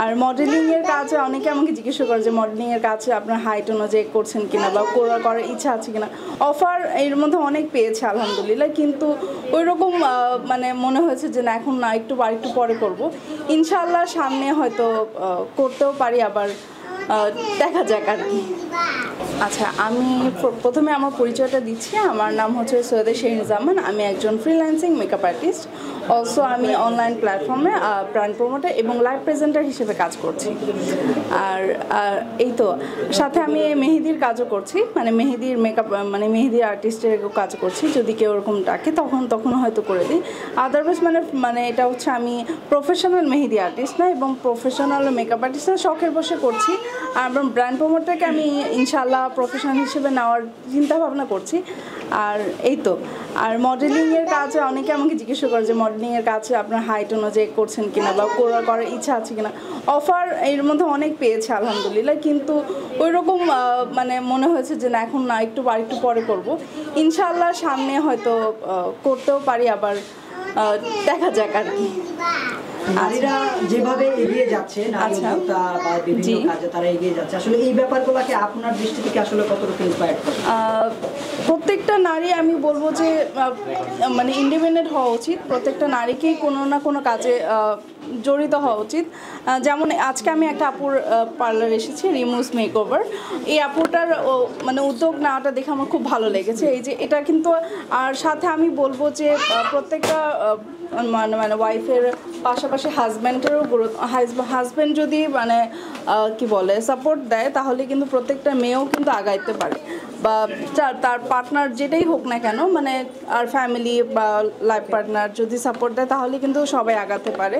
আর মডেলিংয়ের কাজে অনেকে আমাকে জিজ্ঞাসা করে যে মডেলিংয়ের কাজে আপনার হাইট অনুযায়ী করছেন কিনা বা করার ইচ্ছা আছে কিনা। অফার এর মধ্যে অনেক পেয়েছে আলহামদুলিল্লাহ, কিন্তু ওই রকম মানে মনে হয়েছে যে না এখন না, একটু পরে করব। ইনশাআল্লাহ সামনে হয়তো করতেও পারি, আবার দেখা যাক আর কি। আচ্ছা, আমি প্রথমে আমার পরিচয়টা দিচ্ছি। আমার নাম হচ্ছে সৈয়দা শিরিন জামান। আমি একজন ফ্রিল্যান্সিং মেকআপ আর্টিস্ট। অলসো আমি অনলাইন প্ল্যাটফর্মে ব্র্যান্ড প্রমোটার এবং লাইভ প্রেজেন্টার হিসেবে কাজ করছি। আর এই তো সাথে আমি মেহেদির কাজও করছি, মানে মেহেদির মেকআপ মানে মেহেদির আর্টিস্টের কাজ করছি। যদি কেউ ওরকম ডাকে তখন হয়তো করে দিই। আদারওয়াইজ মানে এটা হচ্ছে আমি প্রফেশনাল মেহেদি আর্টিস্ট না, এবং প্রফেশনাল মেকআপ আর্টিস্ট না, শখের বসে করছি। আর ব্র্যান্ড প্রমোটারকে আমি ইনশাআল্লাহ প্রফেশন হিসেবে নেওয়ার চিন্তা ভাবনা করছি। আর এই তো, আর মডেলিংয়ের কাজে অনেকে আমাকে জিজ্ঞাসা করে যে মডেলিংয়ের কাজে আপনার হাইট অনুযায়ী করছেন কিনা বা করার ইচ্ছা আছে কিনা। অফার এর মধ্যে অনেক পেয়েছে আলহামদুলিল্লাহ, কিন্তু ওই রকম মানে মনে হয়েছে যে না এখন না, একটু পরে করব। ইনশাআল্লাহ সামনে হয়তো করতেও পারি, আবার দেখা যাক আর কি। নারীরা যেভাবে এগিয়ে যাচ্ছে, নারীরা বা বিভিন্ন কাজে তারা এগিয়ে যাচ্ছে, আসলে এই ব্যাপারগুলোকে আপনার দৃষ্টি থেকে আসলে কতটুকু ইন্সপায়ার করে? প্রত্যেকটা নারী আমি বলবো যে মানে ইন্ডিপেন্ডেন্ট হওয়া উচিত। প্রত্যেকটা নারীকেই কোনো না কোনো কাজে জড়িত হওয়া উচিত। যেমন আজকে আমি একটা আপুর পার্লার এসেছি, রিমুস মেকওভার। এই আপুটার মানে উদ্যোগ নেওয়াটা দেখে আমার খুব ভালো লেগেছে। এই যে এটা কিন্তু, আর সাথে আমি বলবো যে প্রত্যেকটা মানে ওয়াইফের পাশাপাশি হাজব্যান্ডেরও হাজব্যান্ড যদি মানে কি বলে সাপোর্ট দেয়, তাহলে কিন্তু প্রত্যেকটা মেয়েও কিন্তু আগাইতে পারে, বা তার পার্টনার যেটাই হোক না কেন, মানে আর ফ্যামিলি বা লাইফ পার্টনার যদি সাপোর্ট দেয় তাহলে কিন্তু সবাই আগাতে পারে।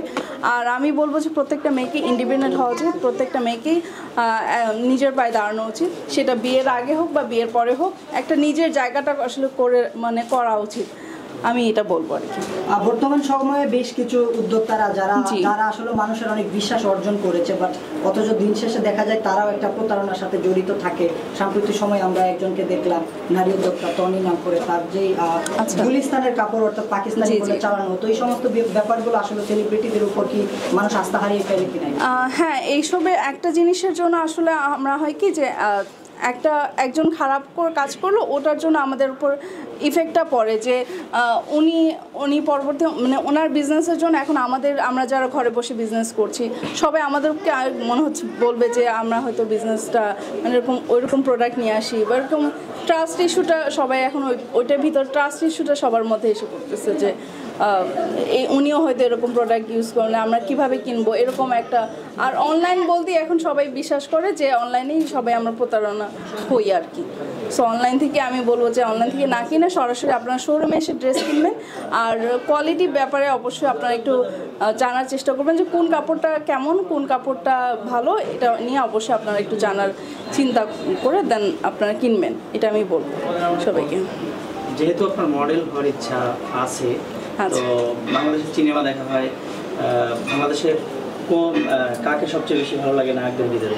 আর আমি বলবো যে প্রত্যেকটা মেয়েকে ইন্ডিপেন্ডেন্ট হওয়া উচিত, প্রত্যেকটা মেয়েকেই নিজের পায়ে দাঁড়ানো উচিত। সেটা বিয়ের আগে হোক বা বিয়ের পরে হোক, একটা নিজের জায়গাটা আসলে করা উচিত, আমি এটা বলবো আর কি। বর্তমান সময়ে বেশ কিছু উদ্যোক্তারা যারা আসলে মানুষের অনেক বিশ্বাস অর্জন করেছে, বাট অথচ দিন শেষে দেখা যায় তারাও একটা প্রতারণার সাথে জড়িত থাকে। সাম্প্রতিক সময় আমরা একজনকে দেখলাম, নারী উদ্যোক্তা টনি নাম করে, তার যেই গুলিস্তানের কাপড় অর্থাৎ পাকিস্তানি বলে চালানো হতো, এই সমস্ত ব্যাপারগুলো আসলে সেলিব্রিটিদের উপর কি মানুষ আস্থা হারিয়ে ফেলে কিনা? হ্যাঁ, এইসবে একটা জিনিসের জন্য আসলে আমরা হয় কি যে একজন খারাপ কাজ করলো, ওটার জন্য আমাদের উপর ইফেক্টটা পড়ে যে উনি পরবর্তী মানে ওনার বিজনেসের জন্য এখন আমরা যারা ঘরে বসে বিজনেস করছি সবাই আমাদেরকে মনে হচ্ছে বলবে যে আমরা হয়তো বিজনেসটা মানে ওইরকম প্রোডাক্ট নিয়ে আসি, বা এরকম ট্রাস্ট ইস্যুটা সবাই এখন ওইটার ভিতর ট্রাস্ট ইস্যুটা সবার মধ্যে এসে পড়তেছে যে উনিও হয়তো এরকম প্রোডাক্ট ইউজ করলে আমরা কিভাবে কিনবো, এরকম একটা। আর অনলাইন বলতে এখন সবাই বিশ্বাস করে যে অনলাইনেই সবাই আমরা প্রতারণা হই আর কি। সো অনলাইন থেকে আমি বলবো যে অনলাইন থেকে না কিনে সরাসরি আপনার শোরুমে এসে ড্রেস কিনবেন। আর কোয়ালিটির ব্যাপারে অবশ্যই আপনারা একটু জানার চেষ্টা করবেন যে কোন কাপড়টা কেমন, কোন কাপড়টা ভালো, এটা নিয়ে অবশ্যই আপনারা একটু জানার চিন্তা করে দেন আপনারা কিনবেন, এটা আমি বলবো সবাইকে। যেহেতু আপনার মডেল হওয়ার ইচ্ছা আছে, তো বাংলাদেশের সিনেমা দেখা হয়, বাংলাদেশের কাকে সবচেয়ে বেশি ভালো লাগে নায়কদের ভিতরে?